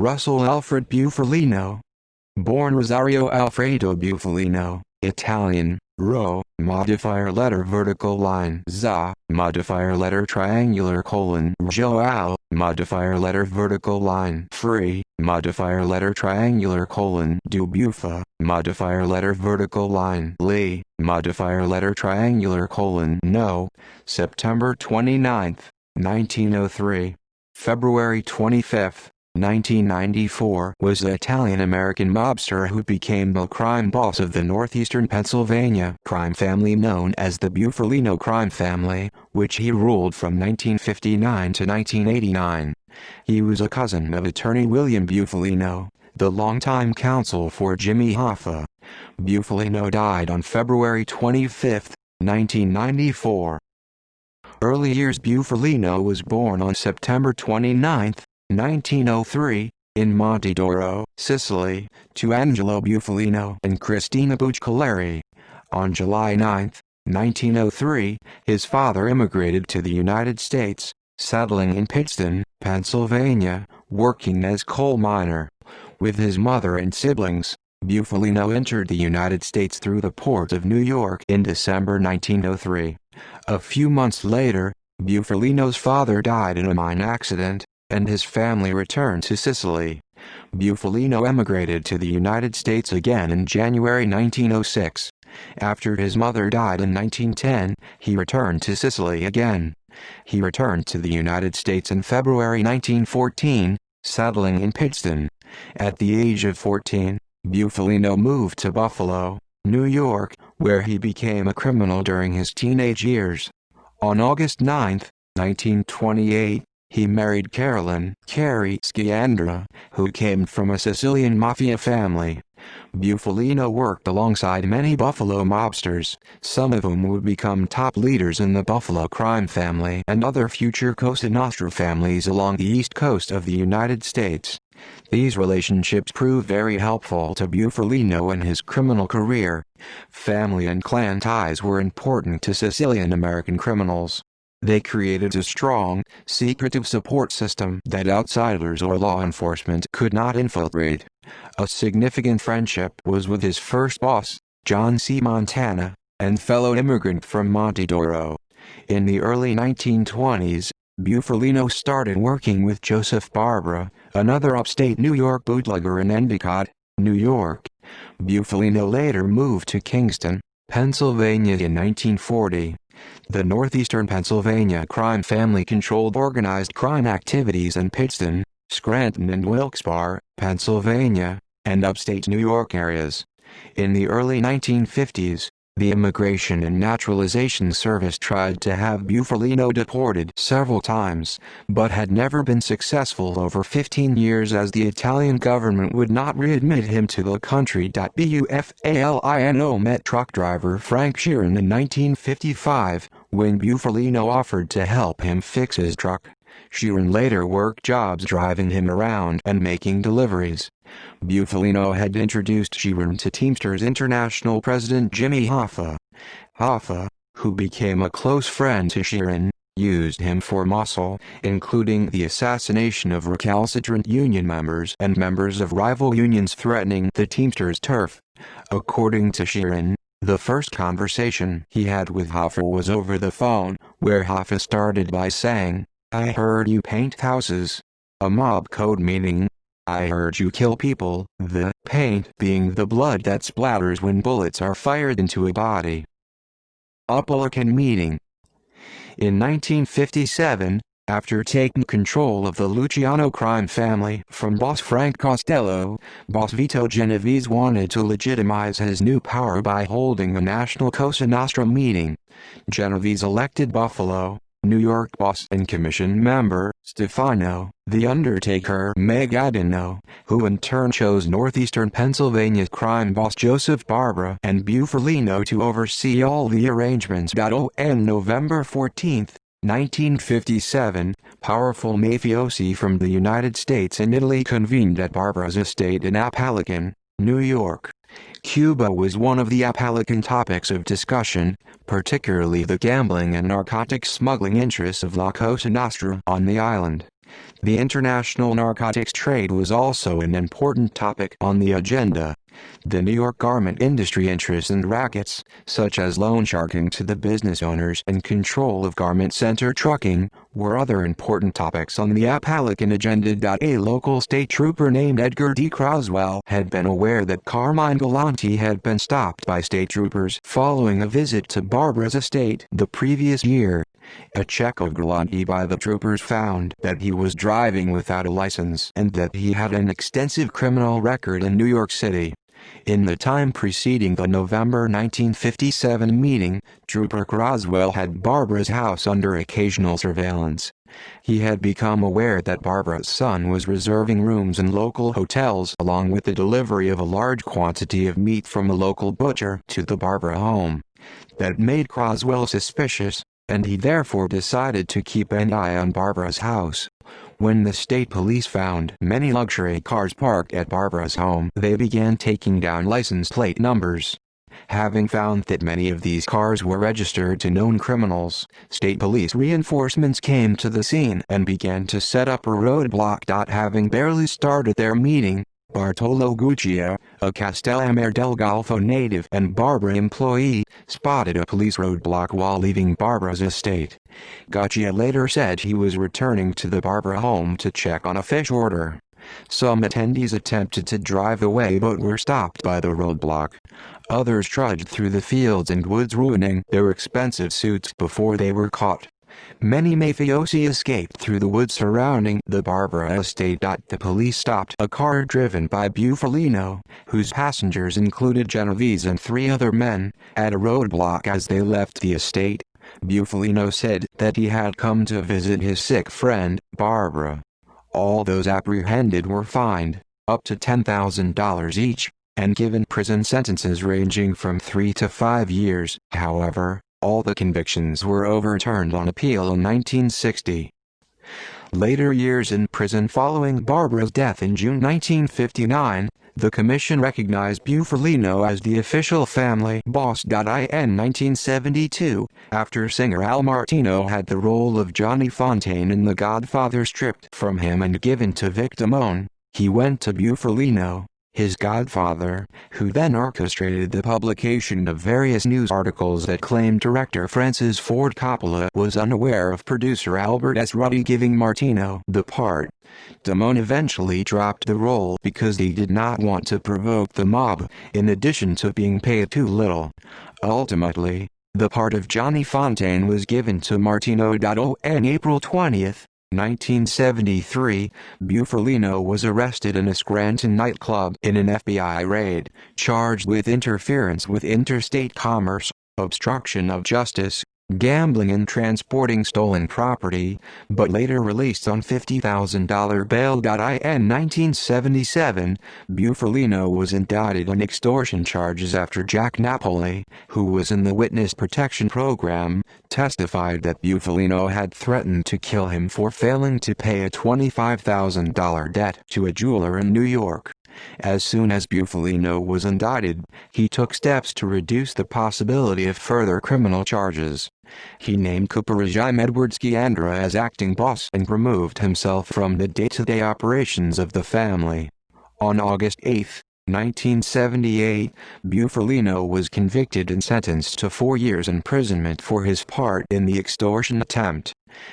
Russell Alfred Bufalino. Born Rosario Alfredo Bufalino, Italian, Rho, modifier letter vertical line za, modifier letter triangular colon Joao, modifier letter vertical line free, modifier letter triangular colon Dubufa, modifier letter vertical line Lee, modifier letter triangular colon No, September 29, 1903. February 25, 1994 was the Italian-American mobster who became the crime boss of the northeastern Pennsylvania crime family known as the Bufalino crime family, which he ruled from 1959 to 1989. He was a cousin of attorney William Bufalino, the longtime counsel for Jimmy Hoffa. Bufalino died on February 25, 1994. Early years. Bufalino was born on September 29, 1903, in Montedoro, Sicily, to Angelo Bufalino and Cristina Bucciolari. On July 9, 1903, his father immigrated to the United States, settling in Pittston, Pennsylvania, working as coal miner. With his mother and siblings, Bufalino entered the United States through the port of New York in December 1903. A few months later, Bufalino's father died in a mine accident, and his family returned to Sicily. Bufalino emigrated to the United States again in January 1906. After his mother died in 1910, he returned to Sicily again. He returned to the United States in February 1914, settling in Pittston. At the age of 14, Bufalino moved to Buffalo, New York, where he became a criminal during his teenage years. On August 9, 1928, he married Carolyn "Carrie" Sciandra, who came from a Sicilian Mafia family. Bufalino worked alongside many Buffalo mobsters, some of whom would become top leaders in the Buffalo crime family and other future Cosa Nostra families along the east coast of the United States. These relationships proved very helpful to Bufalino in his criminal career. Family and clan ties were important to Sicilian-American criminals. They created a strong, secretive support system that outsiders or law enforcement could not infiltrate. A significant friendship was with his first boss, John C. Montana, and fellow immigrant from Montedoro. In the early 1920s, Bufalino started working with Joseph Barbara, another upstate New York bootlegger in Endicott, New York. Bufalino later moved to Kingston, Pennsylvania in 1940. The northeastern Pennsylvania crime family controlled organized crime activities in Pittston, Scranton and Wilkes-Barre, Pennsylvania, and upstate New York areas. In the early 1950s, the Immigration and Naturalization Service tried to have Bufalino deported several times, but had never been successful over 15 years as the Italian government would not readmit him to the country. Bufalino met truck driver Frank Sheeran in 1955, when Bufalino offered to help him fix his truck. Sheeran later worked jobs driving him around and making deliveries. Bufalino had introduced Sheeran to Teamsters International president Jimmy Hoffa. Hoffa, who became a close friend to Sheeran, used him for muscle, including the assassination of recalcitrant union members and members of rival unions threatening the Teamsters turf. According to Sheeran, the first conversation he had with Hoffa was over the phone, where Hoffa started by saying, "I heard you paint houses." A mob code meaning, "I heard you kill people," the paint being the blood that splatters when bullets are fired into a body. Republican meeting. In 1957, after taking control of the Luciano crime family from boss Frank Costello, boss Vito Genovese wanted to legitimize his new power by holding a national Cosa Nostra meeting. Genovese elected Buffalo, New York boss and commission member Stefano "The Undertaker" Magaddino, who in turn chose northeastern Pennsylvania's crime boss Joseph Barbara and Bufalino to oversee all the arrangements. On November 14, 1957, powerful mafiosi from the United States and Italy convened at Barbara's estate in Apalachin, New York. Cuba was one of the Apalachin topics of discussion, particularly the gambling and narcotics smuggling interests of La Cosa Nostra on the island. The international narcotics trade was also an important topic on the agenda. The New York garment industry interests and rackets, such as loan sharking to the business owners and control of garment center trucking, were other important topics on the Appalachian agenda. A local state trooper named Edgar D. Croswell had been aware that Carmine Galante had been stopped by state troopers following a visit to Barbara's estate the previous year. A check of Galante by the troopers found that he was driving without a license and that he had an extensive criminal record in New York City. In the time preceding the November 1957 meeting, Trooper Croswell had Barbara's house under occasional surveillance. He had become aware that Barbara's son was reserving rooms in local hotels along with the delivery of a large quantity of meat from a local butcher to the Barbara home. That made Croswell suspicious, and he therefore decided to keep an eye on Barbara's house. When the state police found many luxury cars parked at Barbara's home, they began taking down license plate numbers. Having found that many of these cars were registered to known criminals, state police reinforcements came to the scene and began to set up a roadblock. Having barely started their meeting, Bartolo Guccia, a Castellammare del Golfo native and Barbara employee, spotted a police roadblock while leaving Barbara's estate. Guccia later said he was returning to the Barbara home to check on a fish order. Some attendees attempted to drive away but were stopped by the roadblock. Others trudged through the fields and woods, ruining their expensive suits before they were caught. Many mafiosi escaped through the woods surrounding the Barbara estate. The police stopped a car driven by Bufalino, whose passengers included Genovese and 3 other men, at a roadblock as they left the estate. Bufalino said that he had come to visit his sick friend, Barbara. All those apprehended were fined, up to $10,000 each, and given prison sentences ranging from 3 to 5 years. However, all the convictions were overturned on appeal in 1960. Later years in prison following Barbara's death in June 1959, the commission recognized Bufalino as the official family boss. In 1972, after singer Al Martino had the role of Johnny Fontane in The Godfather stripped from him and given to Vic Damone, he went to Bufalino, his godfather, who then orchestrated the publication of various news articles that claimed director Francis Ford Coppola was unaware of producer Albert S. Ruddy giving Martino the part. Damone eventually dropped the role because he did not want to provoke the mob, in addition to being paid too little. Ultimately, the part of Johnny Fontane was given to Martino. On April 20, 1973, Bufalino was arrested in a Scranton nightclub in an FBI raid, charged with interference with interstate commerce, obstruction of justice, gambling and transporting stolen property, but later released on $50,000 bail. In 1977, Bufalino was indicted on extortion charges after Jack Napoli, who was in the witness protection program, testified that Bufalino had threatened to kill him for failing to pay a $25,000 debt to a jeweler in New York. As soon as Bufalino was indicted, he took steps to reduce the possibility of further criminal charges. He named Kuparajim Edward Skiandra as acting boss and removed himself from the day-to-day operations of the family. On August 8, 1978, Bufalino was convicted and sentenced to 4 years imprisonment for his part in the extortion attempt.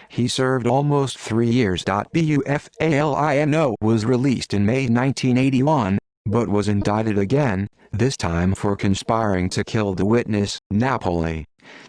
He served almost 3 years. Bufalino was released in May 1981, but was indicted again, this time for conspiring to kill the witness, Napoli.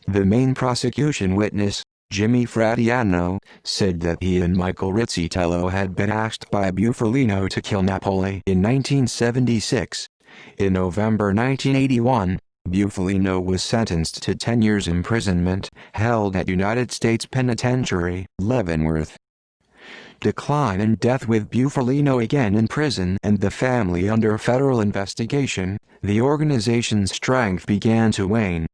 The main prosecution witness, Jimmy Fratiano, said that he and Michael Rizzitello had been asked by Bufalino to kill Napoli in 1976. In November 1981, Bufalino was sentenced to 10 years imprisonment, held at United States Penitentiary, Leavenworth. Decline and death. With Bufalino again in prison and the family under federal investigation, the organization's strength began to wane.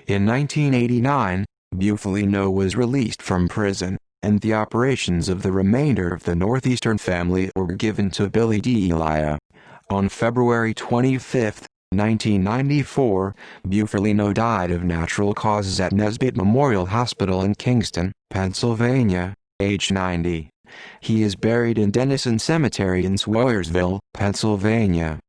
In 1989, Bufalino was released from prison, and the operations of the remainder of the Northeastern family were given to Billy D'Elia. On February 25, 1994, Bufalino died of natural causes at Nesbitt Memorial Hospital in Kingston, Pennsylvania, age 90. He is buried in Denison Cemetery in Swayersville, Pennsylvania.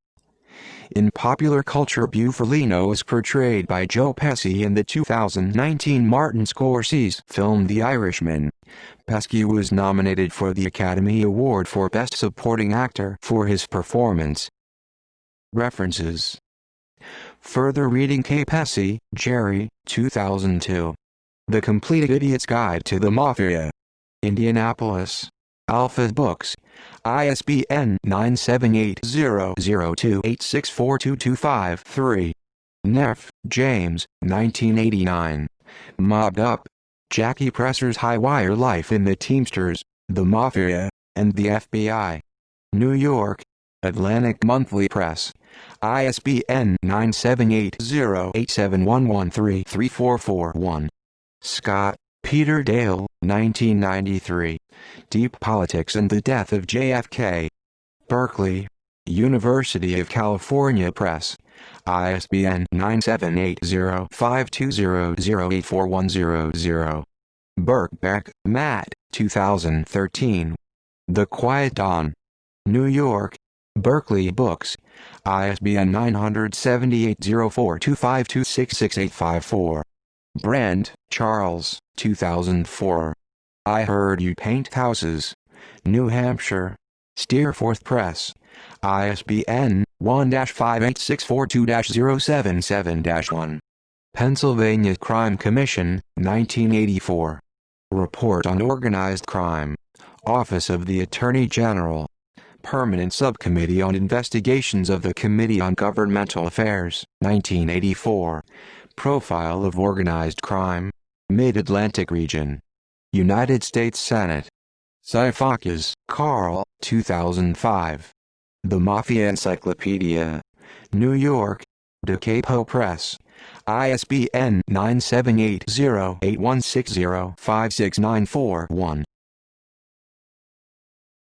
In popular culture, Bufalino is portrayed by Joe Pesci in the 2019 Martin Scorsese film The Irishman. Pesci was nominated for the Academy Award for Best Supporting Actor for his performance. References. Further reading: K. Pesci, Jerry, 2002. The Complete Idiot's Guide to the Mafia. Indianapolis. Alpha Books. ISBN 9780028642253. Neff, James, 1989. Mobbed Up. Jackie Presser's High-Wire Life in the Teamsters, the Mafia, and the FBI. New York. Atlantic Monthly Press. ISBN 9780871133441. Scott, Peter Dale, 1993. Deep Politics and the Death of JFK. Berkeley. University of California Press. ISBN 9780520084100. Birkbeck, Matt, 2013. The Quiet Dawn. New York. Berkeley Books. ISBN 9780425266854. Brand, Charles, 2004. I Heard You Paint Houses. New Hampshire. Steerforth Press. ISBN 1-58642-077-1. Pennsylvania Crime Commission, 1984. Report on Organized Crime. Office of the Attorney General. Permanent Subcommittee on Investigations of the Committee on Governmental Affairs, 1984. Profile of Organized Crime. Mid-Atlantic Region. United States Senate. Sifakis, Carl, 2005. The Mafia Encyclopedia. New York. Da Capo Press. ISBN 9780816056941.